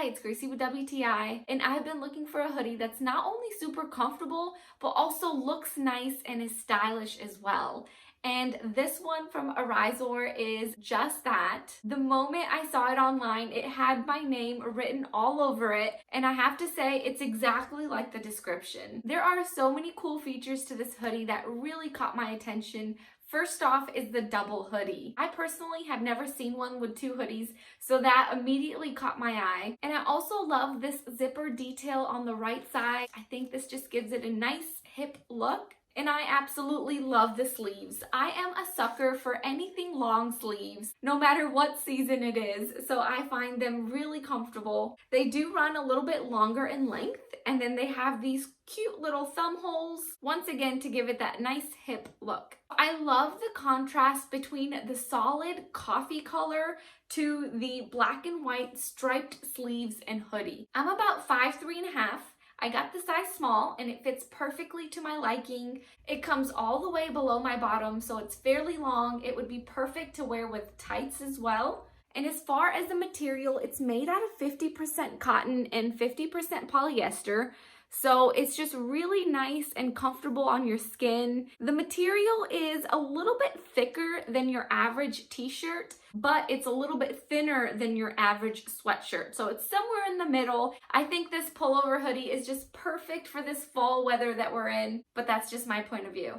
Hi, it's Gracie with WTI, and I've been looking for a hoodie that's not only super comfortable, but also looks nice and is stylish as well. And this one from Ahrysaor is just that. The moment I saw it online, it had my name written all over it, and I have to say it's exactly like the description. There are so many cool features to this hoodie that really caught my attention. First off is the double hoodie. I personally have never seen one with two hoodies, so that immediately caught my eye. And I also love this zipper detail on the right side. I think this just gives it a nice hip look. And I absolutely love the sleeves. I am a sucker for anything long sleeves, no matter what season it is, so I find them really comfortable. They do run a little bit longer in length, and then they have these cute little thumb holes, once again to give it that nice hip look. I love the contrast between the solid coffee color to the black and white striped sleeves and hoodie. I'm about 5'3½". I got the size small and it fits perfectly to my liking. It comes all the way below my bottom, so it's fairly long. It would be perfect to wear with tights as well. And as far as the material, it's made out of 50% cotton and 50% polyester. So it's just really nice and comfortable on your skin. The material is a little bit thicker than your average t-shirt, but it's a little bit thinner than your average sweatshirt. So it's somewhere in the middle. I think this pullover hoodie is just perfect for this fall weather that we're in, but that's just my point of view.